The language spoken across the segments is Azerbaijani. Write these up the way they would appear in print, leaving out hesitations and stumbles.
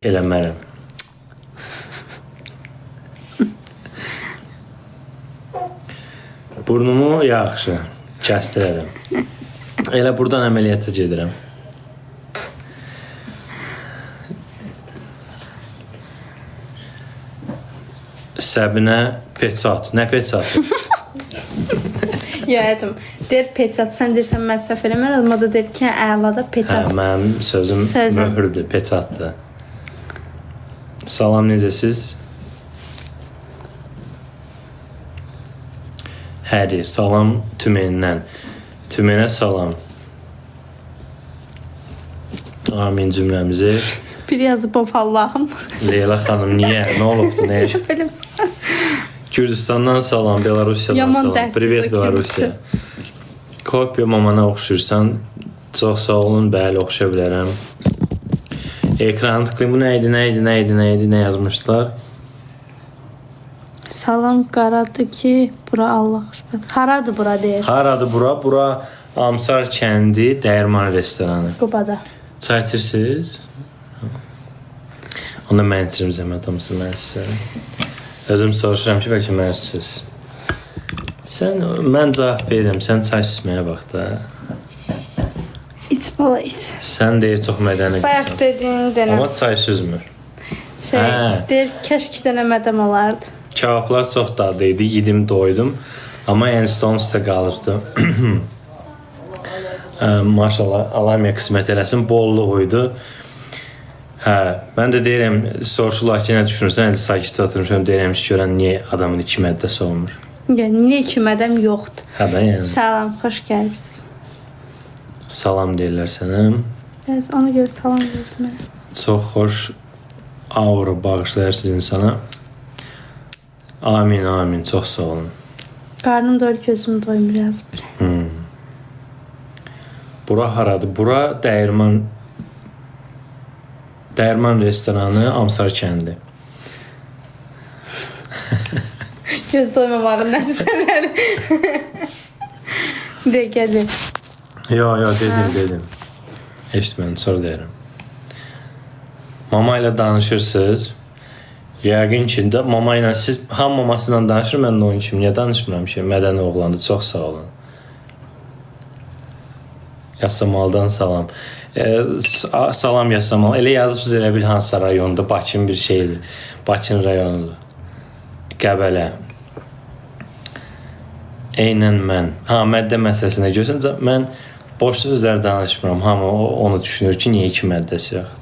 Eləmərəm. Burnumu yaxşı kəstirərəm. Elə buradan əməliyyata gedirəm. Səbinə peçat. Nə peçatı? Yaydım. Der peçat. Sən deyirsən mən səhv eləmirəm. O da der ki, əlada peçat. Hə, mənim sözüm möhürdür, peçatdır. Salam, necəsiz? Həri, salam Tümendən. Tümenə salam. Amin cümləmizi. Bir yazıb of Allahım. Leyla xanım, niyə? Nə olubdu? Nə yaşa? Bilim. Gürcüstandan salam, Belarusiyadan Yaman salam. Privet dərdli Belarusiya. Kopya mamana oxşursan, çox sağ olun, bəli, oxşaya bilərəm. Ekranı tıklayın, bu nə yazmışlar? Salam qaradır ki, bura Allah xoşbəxt. Haradır bura deyir. Haradır bura? Bura Amsar kəndi dəyirman restoranı. Qubada. Çay içirsiniz? Onda mən içirim zəhmət hamısı mən sizə. Özüm soruşuram ki, bəlkə mən sizsiz. Mən cavab verirəm, sən çay içməyə bax da. İç bala, iç. Sən deyir, çox mədəni Bayaq dediyin denə. Amma çay süzmür. Deyir, kəşk dənə mədəm olardı. Kebablar çox dadlı idi, yedim, doydum. Amma yəni stolun üstə qalırdı. Maşallah, Allah əməyə qismət eləsin, bolluq idi. Hə, mən də deyirəm, soruşurlar ki, nə düşünürsən? Əncə sakitcə oturmuşam, deyirəm ki, görən niyə adamın 2 məddəsi olmur? Niyə 2 mədəm yoxdur? Hə da yəni. Salam, xoş gəlmişsiniz. Salam deyirlər sənə. Evet, ona görə salam verdim mənə. Çox xoş aura bağışlayır siz insana. Amin, amin. Çox sağ olun. Qarnım doyur, gözüm doymur yazmır. Bura haradır? Bura Dəyirman restoranı, Amsar kəndi. Göz doymamağın nəticələri. De, gəlir. Yo, dedim. Eşitməni, sonra deyirəm. Mama ilə danışırsınız. Yəqin ki, mama ilə, siz ham maması ilə danışır, mən də onun kimi. Niyə danışmıram ki? Mədəni oğlandır, çox sağ olun. Yasamaldan salam. Salam Yasamal. Elə yazıbsınız elə bil hansısa rayonda. Bakının bir şeydir. Bakının rayonudur. Qəbələ. Eynən mən. Məddə məsələsinə görsən, mən boş sözlər danışmıram. Hamı onu düşünür ki, niyə 2 məddəsi yoxdur?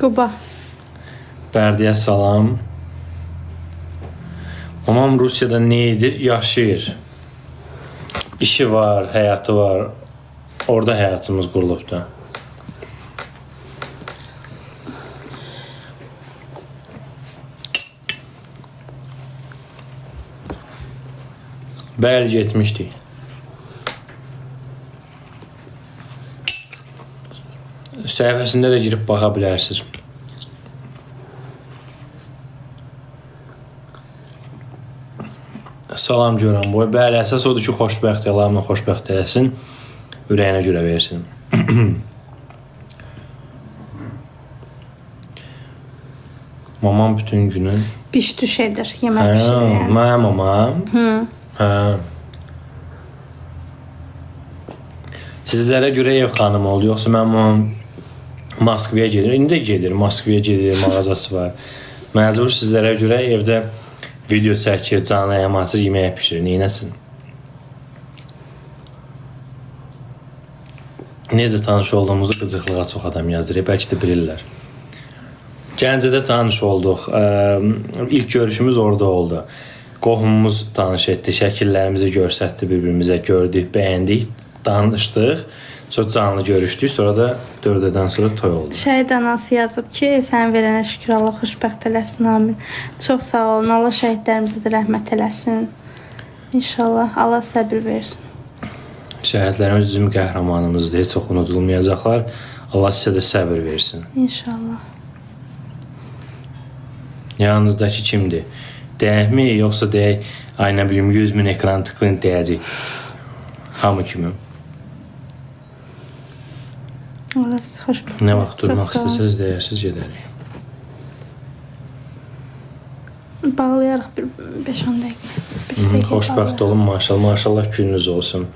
Quba. Bərdiyə salam. Mamam Rusiyada nə edir? Yaşayır. İşi var, həyatı var. Orada həyatımız qurulubdur. Bəli, getmişdik. Səhifəsində də girib baxa bilərsiniz. Salam görəm boy. Bəli, əsas odur ki, xoşbəxt Allah'ımla xoşbəxt eləsin. Ürəyinə görə versin. Mamam bütün günü Biş düş edir, yemək pişirir yəni. Mənim mamam? Hə. Sizlərə görə ev xanımı oldu, yoxsa mənim mamam Moskvaya gedir. İndi də gedir, Moskvaya gedir, mağazası var. Məcbur sizlərə görə evdə video çəkir, canlı yamaçır, yemək pişirir. Neynəsin? Necə tanış olduğumuzu qıcıqlığa çox adam yazır. Bəlkə də bilirlər. Gəncədə tanış olduq. İlk görüşümüz orada oldu. Qohumumuz tanış etdi, şəkillərimizi göstərdi bir-birimizə, gördük, bəyəndik, danışdıq. Sonra canlı görüşdük, sonra da 4 aydan sonra toy oldu. Şəhid anası yazıb ki, sən verənə şükür Allah xoşbəxt eləsin, amin. Çox sağ olun, Allah şəhidlərimizə də rəhmət eləsin. İnşallah, Allah səbir versin. Şəhidlərimiz bizim qəhrəmanımızdır, çox unudulmayacaqlar. Allah sizə də səbir versin. İnşallah. Yanınızdakı kimdir? Deyəkmi, yoxsa deyək, ay nə bilim, 100.000 ekran tıklayın deyəcək. Hamı kimi. Allah sizi xoşbəxt. Nə vaxt durmaq Çox sağ olun. istəsəz deyərsiniz, gedərik. Bağlayarıq bir 5-10 dəqiqə. 5 dəqiqə. Xoşbəxt olun, maşallah. Maşallah gününüz olsun.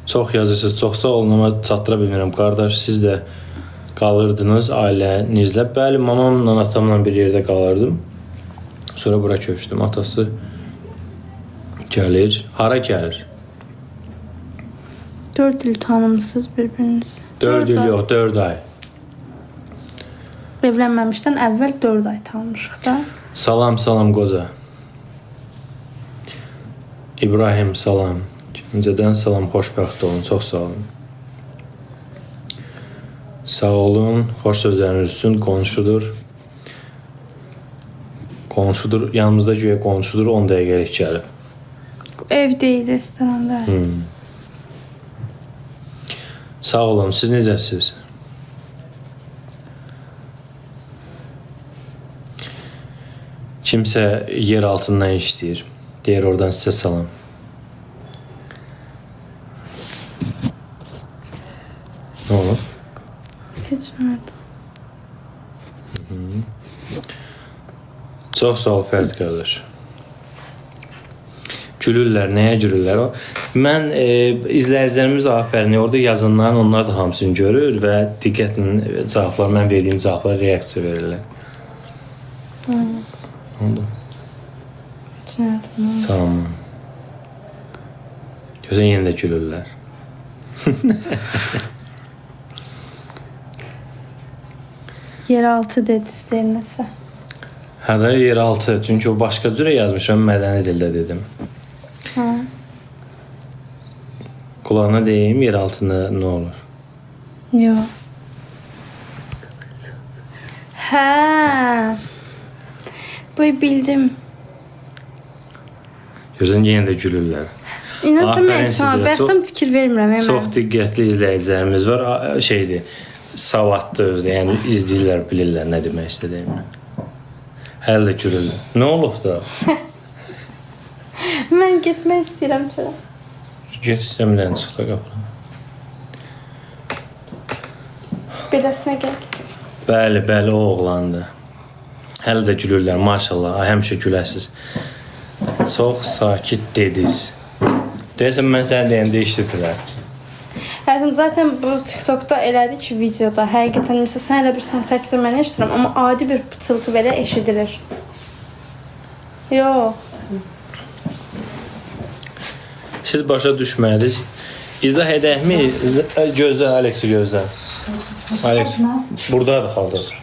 Çox yazırsınız, çox sağ olun, amma çatdıra bilmirəm. Qardaş, siz də qalırdınız ailənizlə. Bəli, mamamla, atamla bir yerdə qalırdım. Sonra bura köçdüm. Atası gəlir. Hara gəlir? 4 il tanımısınız bir-birinizi. 4 il yox, 4 ay. Evlənməmişdən əvvəl 4 ay tanımışıq da. Salam, salam qoca. İbrahim, salam. Öncədən salam, xoşbəxt olun, çox sağ olun. Sağ olun, xoş sözləriniz üçün qonşudur. Qonşudur, yanımızda güya qonşudur, 10 dəqiqəlik gəlir. Ev deyil, restoranda. Sağ olun, siz necəsiniz? Kimsə yer altından işləyir. Deyir, oradan sizə salam. Nə olur? Heç nədir. Çox sağ ol Fərid qardaş. Gülürlər, nəyə gülürlər? Mən izləyicilərimiz afərini orada yazanların onlar da hamısını görür və diqqətlə cavablar, mən verdiyim cavablar reaksiya verirlər. Oldu. Heç nədir. Tamam. Gözən yenə də gülürlər. Yeraltı dedi istəyir nəsə. Hə də yeraltı. Çünki o başqa cürə yazmışam, mədəni dildə dedim. Hə. Qulağına deyim, yeraltında nə olur? Yox. Hə. Boy bildim. Gözən yenə də gülürlər. İnanırsan Afərin mən sizlərə. bayaqdan fikir vermirəm. Çox diqqətli izləyicilərimiz var. Şeydir, savadlı özdə, yəni izləyirlər, bilirlər nə demək istədiyimi. Hələ də gülürlər. Nə olub da? Mən getmək istəyirəm çölə. Get istəmirən çıxla qapıdan. Beləsinə gəl. Bəli, bəli, o oğlandı. Hələ də gülürlər, maşallah. Həmişə güləsiz. Çox sakit dediniz. Deyəsən, mən sənə deyəndə işlətdirlər. Həyatım, zaten bu TikTok'da elədi ki, videoda. Həqiqətən, məsələn, sən elə bilirsən, təkcə mən eşidirəm, amma adi bir pıçıltı belə eşidilir. Yox. Siz başa düşmədiniz. İzah edəkmi? Gözlə, Alexi gözlə. Alex, buradadır xaldır.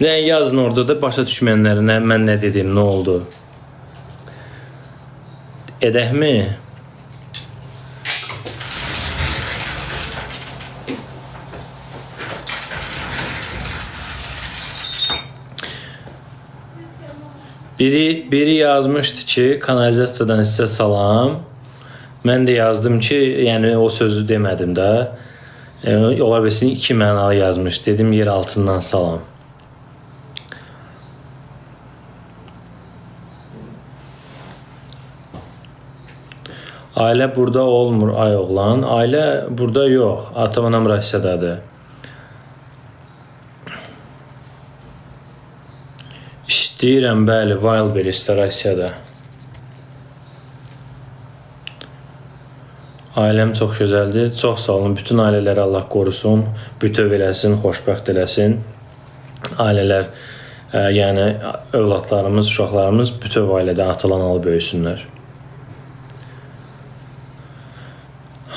Nə yazın orada da başa düşməyənlərinə mən nə dedim, nə oldu? Edəkmi? Biri yazmışdı ki, kanalizasiyadan sizə salam. Mən də yazdım ki, yəni o sözü demədim də. Ola bilsin 2 mənalı yazmış. Dedim yer altından salam. Ailə burada olmur, ay oğlan. Ailə burada yox. Atam, anam Rusiyadadır. İşləyirəm, bəli, Wildberries-də, Rusiyada. Ailəm çox gözəldir. Çox sağ olun. Bütün ailələri Allah qorusun, bütöv eləsin, xoşbəxt eləsin. Ailələr, yəni övladlarımız, uşaqlarımız bütöv ailədə atalan-alı böyüsünlər.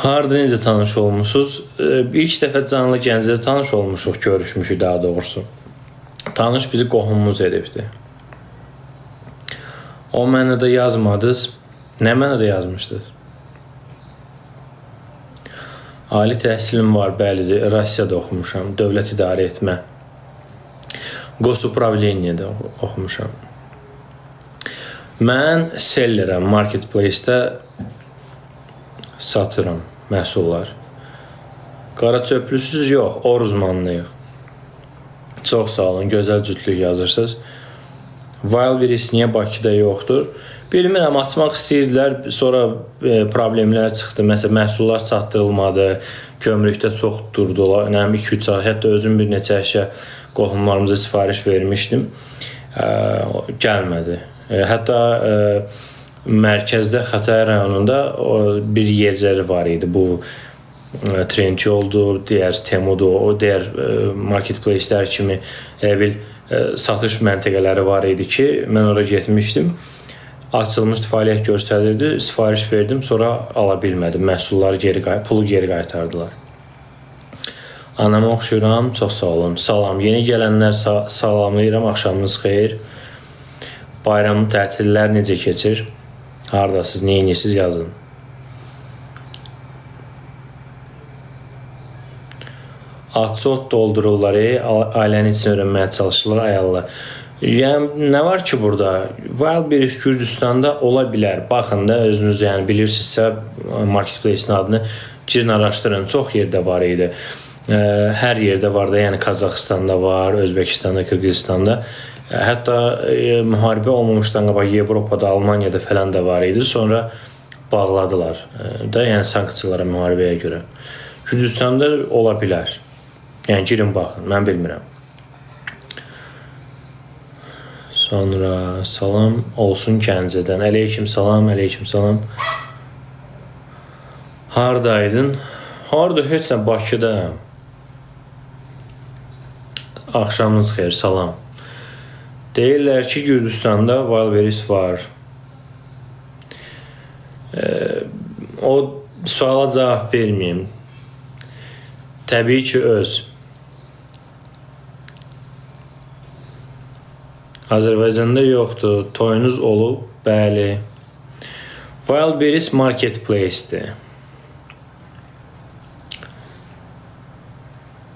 Harada necə tanış olmuşsunuz? İlk dəfə canlı Gəncədə tanış olmuşuq, görüşmüşük daha doğrusu. Tanış bizi qohumumuz edibdi. O mənə də yazmadınız. Nə mənə də yazmışdınız? Ali təhsilim var, bəlidir. Rusiyada oxumuşam. Dövlət idarə etmə. Gosupravleniyada oxumuşam. Mən sellerəm, marketplace-də satıram məhsullar. Qara çöplüsüz yox, or uzmanlıyıq. Çox sağ olun, gözəl cütlük yazırsınız. Wildberries niyə Bakıda yoxdur? Bilmirəm, açmaq istəyirdilər, sonra problemlər çıxdı. Məsələn, məhsullar çatdırılmadı, gömrükdə çox durdular. Nəm 2-3 ay, hətta özüm bir neçə əşya qohumlarımıza sifariş vermişdim. Gəlmədi. Hətta mərkəzdə Xətai rayonunda bir yerləri var idi. Bu Trendyoldur, digər Temudur, o digər marketplacelər kimi satış məntəqələri var idi ki, mən ora getmişdim. Açılmışdı, fəaliyyət göstərirdi, sifariş verdim, sonra ala bilmədim. Məhsulları pulu geri qaytardılar. Anama oxşuyuram, çox sağ olun. Salam, yeni gələnlər salamlayıram, axşamınız xeyir. Bayramın tətillər necə keçir? Hardasınız, nə edirsiniz, yazın. Atsot doldururlar, ailənin için öyrənməyə çalışırlar, ayarlar. Yəni, nə var ki burada? Wildberries Gürcüstanda ola bilər. Baxın da, özünüz yəni bilirsinizsə, marketplace-in adını girin, araşdırın. Çox yerdə var idi. Hər yerdə var da, yəni Qazaxıstanda var, Özbəkistanda, Qırğızistanda. Hətta müharibə olmamışdan qabaq Avropada, Almaniyada falan da var idi. Sonra bağladılar da, yəni sanksiyalara, müharibəyə görə. Gürcüstanda ola bilər. Yəni girin baxın, mən bilmirəm. Sonra salam olsun Gəncədən. Aleyküm salam, aleyküm salam. Hardaydın? Harda? Heç nə, Bakıda. Axşamınız xeyir, salam. Deyirlər ki, Gürcüstanda Wildberries var. O suala cavab verməyim. Təbii ki, öz. Azərbaycanda yoxdur. Toyunuz olub? Bəli. Wildberries marketplace-dir.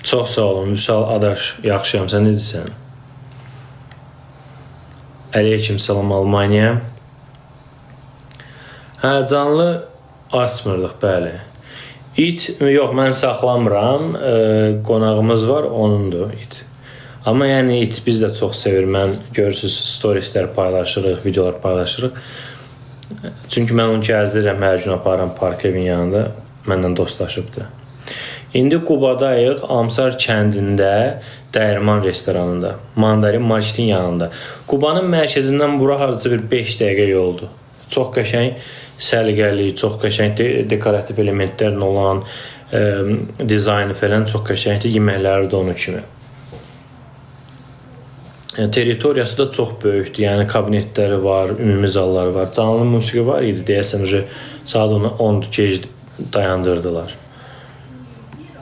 Çox sağ olun. Vüsal Adaş, yaxşıyam. Sən necəsən? Aleyküm salam, Almaniya. Hə, canlı açmırdıq, bəli. İt, yox, mən saxlamıram. Qonağımız var, onundur it. Amma yəni it biz də çox sevir. Mən görürsünüz, storieslər paylaşırıq, videolar paylaşırıq. Çünki mən onu gəzdirirəm, hər gün aparıram park evin yanında. Məndən dostlaşıbdır. İndi Qubadayıq, Amsar kəndində, Dəyirman restoranında, Mandarin marketin yanında. Qubanın mərkəzindən bura hardasa bir 5 dəqiqə yoldur. Çox qəşəng səliqəli, çox qəşəng dekorativ elementlərlə olan dizaynı falan çox qəşəngdir. Yeməkləri də onun kimi. Territoriyası da çox böyükdür. Yəni kabinetləri var, ümumi zalları var. Canlı musiqi var idi. Deyəsən saat 10 gec dayandırdılar.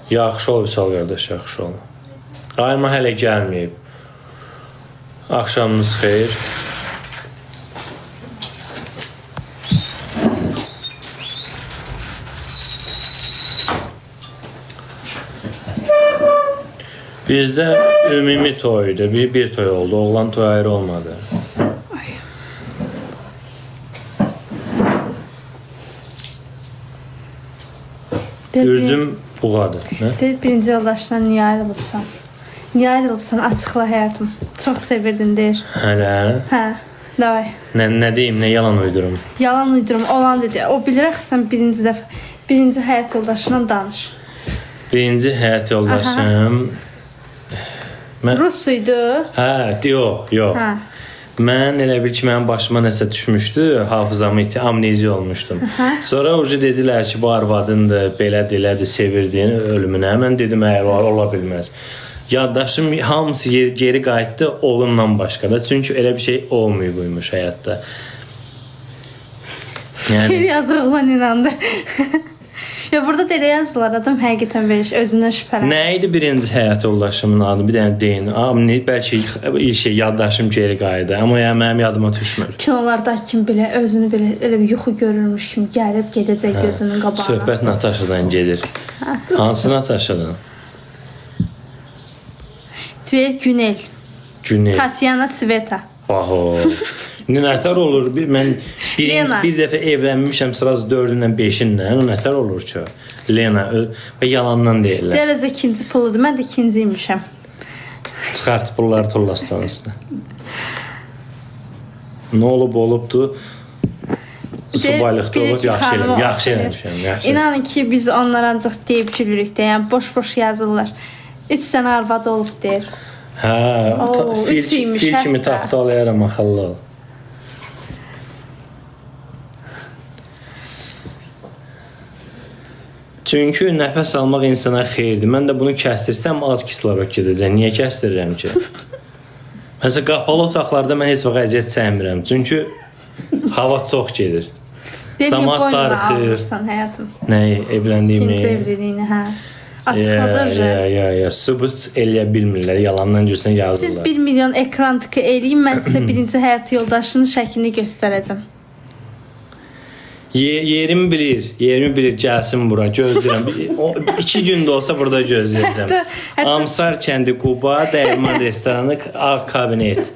Yaxşı ol Vüsal qardaş, yaxşı ol. Ayma hələ gəlməyib. Axşamınız xeyir. Bizdə ümumi toydu. Bir toy oldu. Oğlan toy ayrı olmadı. Gürcüm buğadır. Birinci yoldaşdan niyə ayrılıbsan? Niyə ayrılıbsan? Açıqla həyatım. Çox sevirdin deyir. Hələ? Hə, davay. Nə deyim, nə yalan uydurum? Yalan uydurum, olan dedi. O bilir axı sən birinci həyat yoldaşından danış. Birinci həyat yoldaşım... Rus idi? Hə, yox. Hə. Mən elə bil ki, mənim başıma nəsə düşmüşdü, hafızamı amneziya olmuşdum. Sonra ucu dedilər ki, bu arvadındır, belədir, sevirdin ölümünə. Mən dedim, ola bilməz. Yaddaşım hamısı geri qayıtdı, oğlundan başqa da. Çünki elə bir şey olmayıbmış həyatda. Geri yazı oğlan inandı. Ya burada da elə yazdılar, adam həqiqətən verir, özündən şübhələnir. Nə idi birinci həyat yoldaşımın adı? Bir dənə deyin. Bəlkə yaddaşım geri qayıdı. Amma yəni mənim yadıma düşmür. Kinolarda kim bilə, özünü belə elə bir yuxu görürmüş kimi gəlib gedəcək gözünün qabağına. Söhbət Nataşadan gedir. Hansı Nataşadan? Günel. Günel. Tatyana Sveta. Baho. Nətər olur? Mən bir dəfə evlənmişəm sırası 4-dən 5-dən. Nətər olur ki? Lena. Və yalandan deyirlər. Dərəz ikinci puludur. Mən də ikinciymişəm. Çıxart pulları tullastanısına. Nə olubdu? Subaylıqda olub yaxşı eləmişəm. Yaxşı eləmişəm. İnanın ki, biz onlara ancaq deyib gülürük də, yəni boş-boş yazırlar. 3 sənə arvad olub deyir. Hə, fil kimi tapdalayaram axıllı ol. Çünki nəfəs almaq insana xeyirdir. Mən də bunu kəstirsəm az kislorod gedəcək. Niyə kəstirirəm ki? Məsələn, qapalı otaqlarda mən heç vaxt əziyyət çəkmirəm. Çünki hava çox gedir. Camaat darıxır. Həyatım. Nəyi? Evləndiyimi? İkinci evliliyini, hə. Açıqladır. Ya, sübut eləyə bilmirlər. Yalandan görsən yazırlar. Siz 1 milyon ekran tıkı eləyin, mən sizə birinci həyat yoldaşının şəklini göstərəcəm. Yerimi bilir, gəlsin bura, gözləyirəm. 2 gün də olsa burada gözləyəcəm. Amsar kəndi Quba, Dəyirman restoranı, ağ kabinet.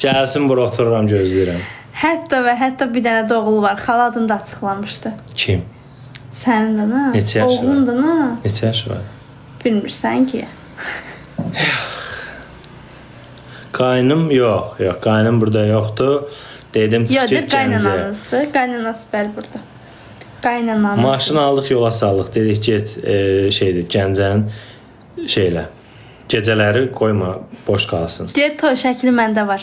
Gəlsin bura, otururam, gözləyirəm. Hətta bir dənə doğulu var, xala adını da açıqlamışdı. Kim? Sənin də, nə? Neçə yaşı var? Oğlun da, nə? Neçə yaşı var? Bilmirsən ki. Qaynım yox, qaynım burada yoxdur. Dedim yox, qaynananızdır. Qaynanası bəli burada. Qaynananız. Maşını aldıq, yola saldıq. Dedik get Gəncənin gecələri qoyma, boş qalsın. Deyir, toy şəkli məndə var.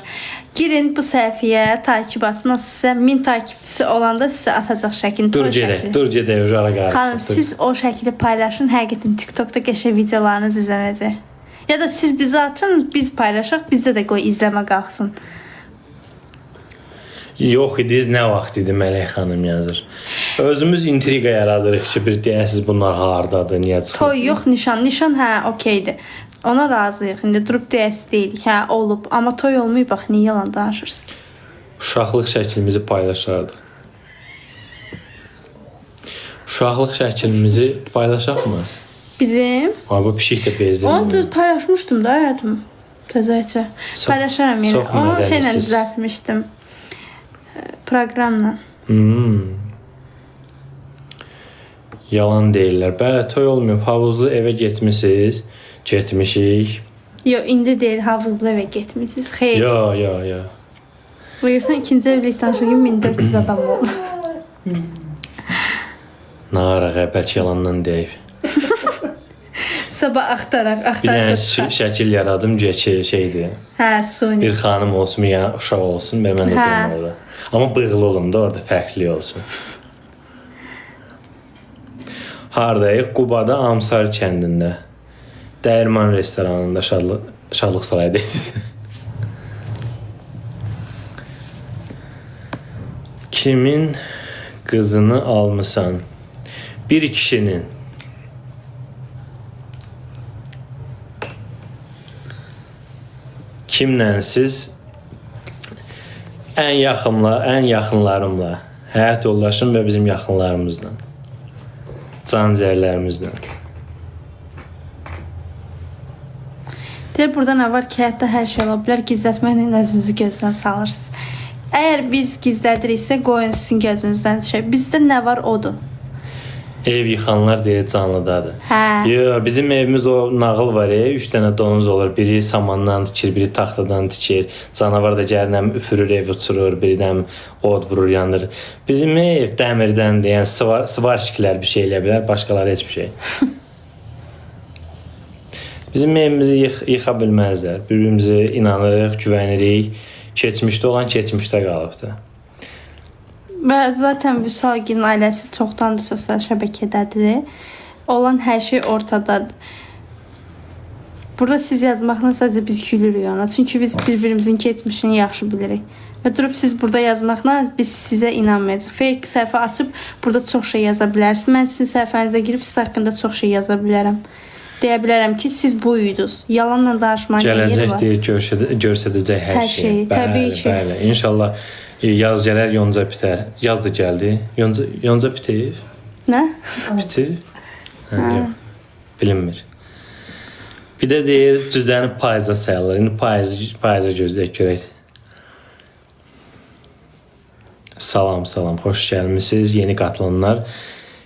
Girin bu səhifəyə, takibatına sizə 1000 takipçisi olanda sizə atacaq şəklini. Dur gedək, ujara qarışıq. Xanım, siz o şəkli paylaşın, həqiqətən TikTokda qəşəng videolarınız izlənəcək. Ya da siz bizi atın, biz paylaşaq, bizdə də qoy izləmə qalxsın. Yox idiniz, nə vaxt idi Mələk xanım yazır. Özümüz intriqa yaradırıq ki, bir deyəsiz bunlar hardadır, niyə çıxır? Toy yox, nişan. Nişan hə, okeydir. Ona razıyıq. İndi durub deyəsi deyilik. Hə, olub. Amma toy olmayıb, bax, niyə yalan danışırsınız? Uşaqlıq şəklimizi paylaşardıq. Uşaqlıq şəklimizi paylaşaq mı? Bizim? Bu pişik də bezdir. Onu da paylaşmışdım da həyatım. Təzəcə. Paylaşaram yine. Onu şeylə düzəltmişdim. Proqramla. Yalan deyirlər. Bəli, toy olmuyor. Havuzlu evə getmişsiniz. Getmişik. Yox, indi deyil, havuzlu evə getmişsiniz. Xeyr. Yox. Buyursan, ikinci evlilik danışırken 1400 adam oldu. Nağaraq, bəlkə yalandan deyib. Sabah axtaraq. Bir dənə şəkil yaradım, şeydir. Hə, suni. Bir xanım olsun, ya uşaq olsun, mən də deyim orada. Amma bığlı olum da orada, fərqli olsun. Hardayıq? Qubada, Amsar kəndində. Dəyirman restoranında, Şadlıq sarayıdaydı. Kimin qızını almısan? Bir kişinin. Kimlə siz? Ən yaxınlarımla, həyat yoldaşım və bizim yaxınlarımızla, cancərlərimizlə. Deyir, burada nə var ki, həyatda hər şey ola bilər, gizlətməklə özünüzü gözdən salırsınız. Əgər biz gizlədiriksə, qoyun sizin gözünüzdən düşək. Bizdə nə var odur. Ev yıxanlar deyir canlıdadır. Hə. Yox, bizim evimiz o nağıl var, 3 dənə donuz olur. Biri samandan tikir, biri taxtadan tikir. Canavar da gəlinəm üfürür, ev uçurur, birindən od vurur, yanır. Bizim ev dəmirdəndir, yəni svarşiklər bir şey eləyə bilər, başqaları heç bir şey. Bizim evimizi yıxa bilməzlər. Bir-birimizi inanırıq, güvənirik. Keçmişdə olan keçmişdə qalıbdır. Və zaten Vüsalgil'in ailəsi çoxdandır sosial şəbəkədədir. Olan hər şey ortadadır. Burada siz yazmaqla sadəcə biz gülürük ona. Çünki biz bir-birimizin keçmişini yaxşı bilirik. Və durub siz burada yazmaqla biz sizə inanmayacaq. Fake səhifə açıb burada çox şey yaza bilərsiniz. Mən sizin səhifənizə girib siz haqqında çox şey yaza bilərəm. Deyə bilərəm ki, siz buydunuz. Yalanla danışmanın yeri var. Gələcək deyir, göstərəcək hər şey. Təbii ki. Bəli, inşallah yaz gələr, yonca bitər. Yaz da gəldi. Yonca bitir. Nə? Bitir. Yox. Bilinmir. Bir də deyir, cüzəni payıza sayılır. İndi payıza gözləyək görək. Salam, xoş gəlmisiniz, yeni qatılanlar.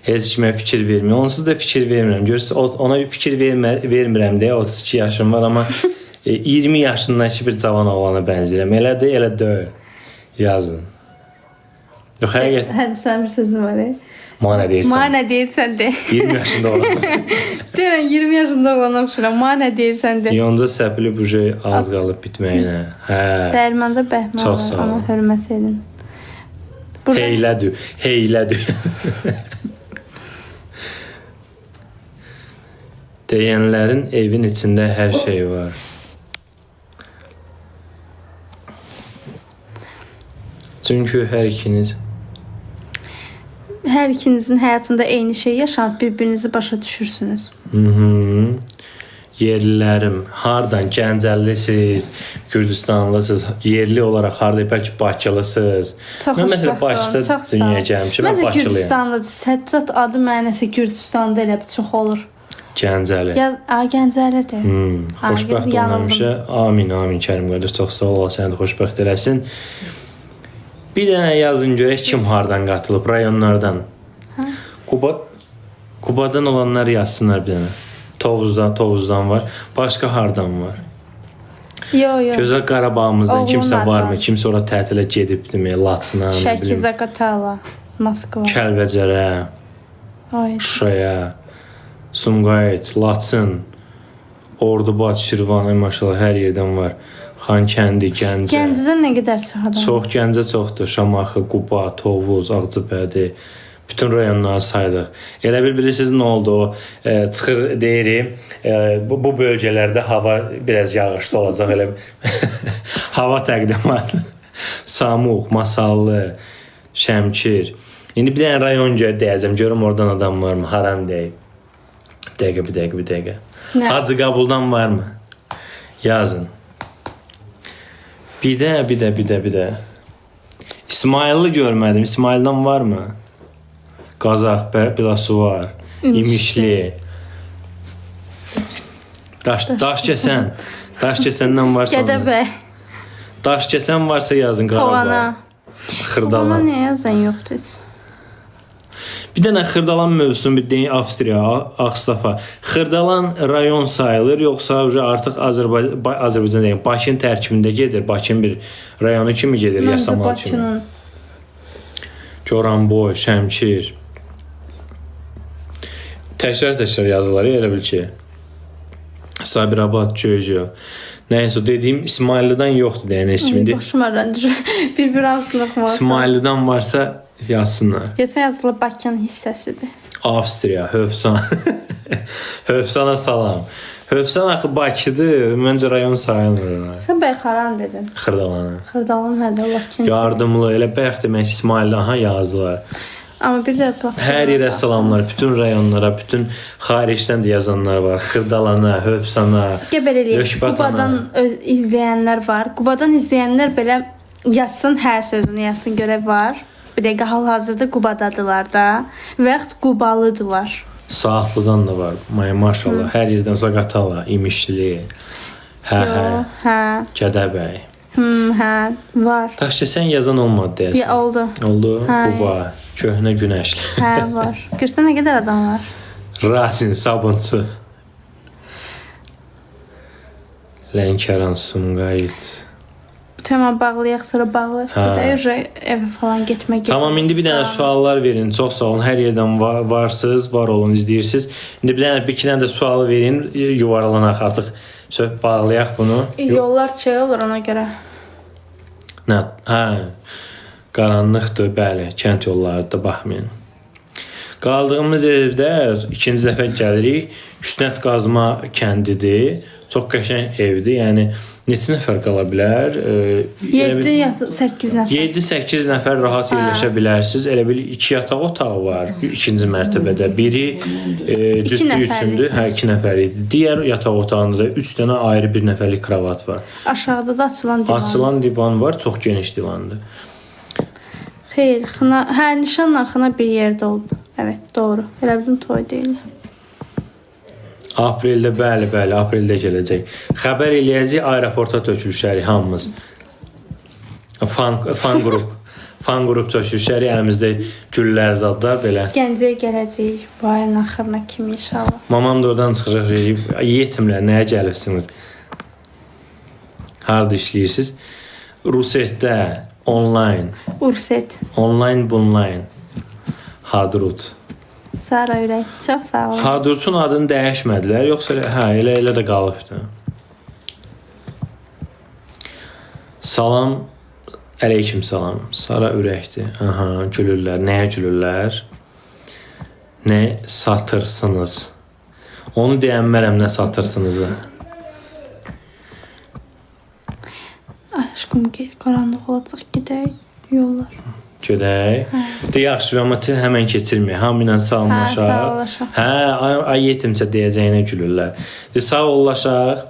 Heç kimə fikir vermir. Onsuz da fikir vermirəm. Görürsünüz, ona fikir vermirəm deyə 32 yaşım var, amma 20 yaşındakı bir cavan oğlana bənzəyirəm. Elə deyil. Yazın. Yox, həqiqət. Hədim sən bir sözün var. Mənə deyirsən. Mənə deyirsən de. 20 yaşında olan. Deyirəm 20 yaşında olana oxşuram. Mənə deyirsən de. Yonca səpili bu şey az qalıb bitməyinə. Hə. Dərmanda bəhmə Çox var. sağ ol. Ona hörmət edin. Heylədir. Deyənlərin evin içində hər şey var. Çünki hər ikinizin həyatında eyni şey yaşanıb bir-birinizi başa düşürsünüz. Yerlilərim, hardan Gəncəllisiniz, Gürcüstanlısınız, yerli olaraq harda, bəlkə Bakılısınız. Çox Mən məsələn xoşbəxt olun, Bakıda çox sağ dünyaya ol. gəlmişəm, mən Məncə Bakılıyam. Gürcüstanda Səccad adı mənəsi Gürcüstanda elə çox olur. Gəncəli. Gəncəlidir. Xoşbəxt yanıldım. olmamışa. Amin, amin Kərim qardaş, çox sağ ol, Allah səni də xoşbəxt eləsin. Bir dənə yazın görək kim hardan qatılıb, rayonlardan. Qubadan olanlar yazsınlar bir dənə. Tovuzdan var. Başqa hardan var? Yox. Gözəl Qarabağımızdan kimsə Oğlum varmı? adam. Kimsə ora tətilə gedibdimi? Laçına, nə Şəki, bilim, Zaqatala, Moskva. Kəlbəcərə, Ay. Şuşaya, Sumqayıt, Laçın, Ordubad, Şirvan, maşallah hər yerdən var. Xankəndi, Gəncə. Gəncədə nə qədər çox adam? Çox Gəncə çoxdur. Şamaxı, Quba, Tovuz, Ağcabədi. Bütün rayonları saydıq. Elə bilirsiniz nə oldu o? Çıxır deyirik, bu bölgələrdə hava biraz yağışlı olacaq. Elə hava təqdimatı. Samux, Masallı, Şəmkir. İndi bir dənə rayon deyəcəm. Görüm oradan adam varmı? Haran deyib. Bir dəqiqə. Nə? Hacı Qabuldan varmı? Yazın. Bir də. İsmailli görmədim. İsmaildən varmı? Qazaq, Bilası var. İmişli. Daşkəsən. Daşkəsəndən varsa. Gədəbəy. Daşkəsən varsa yazın Qarabağ. Tovana. Xırdalan. Tovana niyə yazan yoxdur heç? Bir dənə Xırdalan mövzusunu bir deyək Avstriya, Ağstafa. Xırdalan rayon sayılır, yoxsa artıq Azərbaycan deyək, Bakının tərkibində gedir, Bakının bir rayonu kimi gedir, Yasamal kimi. Goranboy, Şəmkir. Təkrar yazıları elə bil ki. Sabirabad, Göycə. Nəysə dediyim İsmaillidən yoxdur deyən heç kimindir. Başım arandır. Bir hamısınıq varsa. İsmaillidən varsa yazsınlar. Yazsan yazılı Bakının hissəsidir. Avstriya, Hövsan. Hövsana salam. Hövsan axı Bakıdır. Məncə rayon sayılmır. Sən Bəyxaran dedin. Xırdalanı. Xırdalan hədə Bakının. Yardımlı, elə bayaq demək İsmaillidən yazdılar. Amma bir də çox Hər yerə salamlar, bütün rayonlara, bütün xaricdən də yazanlar var. Xırdalana, Hövsana, Gəbələliyik. Lökbatana. Qubadan izləyənlər var. Qubadan izləyənlər belə yazsın, hə sözünü yazsın görə var. Bir dəqiqə hal-hazırda Qubadadılar da və yaxud Qubalıdılar. Saatlıdan da var. Maşallah, hər yerdən Zaqatala, İmişli. Hə. Gədəbəy. Hə, var. Daşkəsən yazan olmadı deyəsən. Ya oldu. Oldu. Hə. Quba, köhnə günəşli. Hə, var. Görsən nə qədər adam var? Rasin, Sabunçu. Lənkəran, Sumqayıt. Tamam bağlayaq, sonra bağlayaq. Hə. Evə falan getmək. Tamam, indi bir dənə suallar verin. Çox sağ olun. Hər yerdən varsınız, var olun, izləyirsiniz. İndi bir iki dənə də sual verin, yuvarlanaq artıq. Söhbət bağlayaq bunu. Yollar şey olur ona görə. Nə? Hə. Qaranlıqdır, bəli. Kənd yolları da baxmayın. Qaldığımız evdə ikinci dəfə gəlirik. Küsnət Qazma kəndidir. Çox qəşəng evdir. Yəni neçə nəfər qala bilər? 7-8 nəfər. 7-8 nəfər rahat yerləşə bilərsiniz. Elə bil 2 yataq otağı var ikinci mərtəbədə. Biri cütlük üçündür. Hə, 2 nəfər idi. Digər yataq otağında da 3 dənə ayrı bir nəfərlik kravat var. Aşağıda da açılan divan. Açılan divan var. Çox geniş divandır. Xeyr, nişanla xına bir yerdə oldu. Evet, doğru. Elə bildim toy deyil. Apreldə, bəli, apreldə gələcək. Xəbər eləyəcək, aeroporta tökülüşərik hamımız. Fan qrup tökülüşərik, əlimizdə güllər zadlar belə. Gəncəyə gələcəyik bu ayın axırına kimi inşallah. Mamam da oradan çıxacaq, yetimlər, nəyə gəlirsiniz? Harada işləyirsiniz? Rusetdə Online. Urset. Online bunline. Hadrut. Sara Ürək. Çox sağ olun. Hadrutun adını dəyişmədilər, yoxsa elə də qalıbdı. Salam, əleyküm salam. Sara Ürəkdir. Aha, gülürlər. Nəyə gülürlər? Nə satırsınız? Onu deyənmərəm, nə satırsınızı. Aşkım ki, qaranlıq olacaq, gedək, yollar. Gedək. De yaxşı, amma həmən keçirməyək. Hamı ilə salamlaşaq. Hə, sağollaşaq. Hə, ay yetimsə deyəcəyinə gülürlər. De sağollaşaq.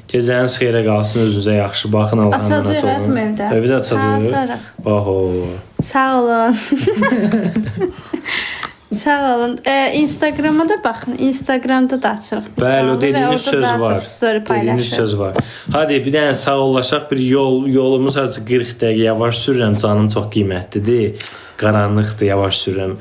Gecəniz xeyrə qalsın, özünüzə yaxşı baxın, Allah'a əmanət olun. Açacaq evdə. Evdə açacaq. Açarıq. Bax o. Sağ olun. Sağ olun. Instagram'a da baxın. Instagramda da açırıq. Bəli, o dediyiniz söz var. Dediyiniz söz var. Hadi bir dənə sağollaşaq, bir yolumuz azı 40 dəqiqə yavaş sürürəm, canım çox qiymətlidir. Qaranlıqdır, yavaş sürürəm.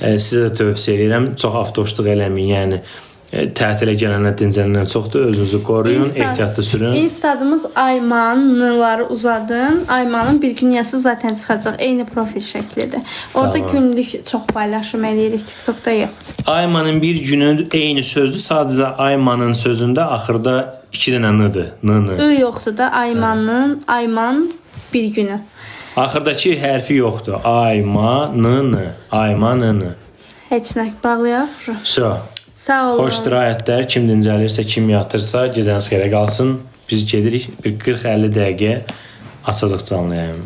Sizə də tövsiyə edirəm, çox avtoşluq eləməyin, yəni tətilə gələnlər, dincələnlər çoxdur, özünüzü qoruyun, ehtiyatlı sürün. Instagramımız Aymanları uzadın. Aymanın bir gün yazısı zaten çıxacaq. Eyni profil şəklidir. Orada Tamam. günlük çox paylaşım eləyirik, TikTokda yox. Aymanın bir günü eyni sözdür, sadəcə Aymanın sözündə axırda 2 dənə n-dır, n-nı. I yoxdur da Ayman bir günü. Axırdakı hərfi yoxdur. Aymanın, aymanın. Heç nə bağlayaq. So. Sağ olun. Xoş istirahətlər. Kim dincəlirsə, kim yatırsa, gecəniz xeyrə qalsın. Biz gedirik bir 40-50 dəqiqə açacaq canlı yayın.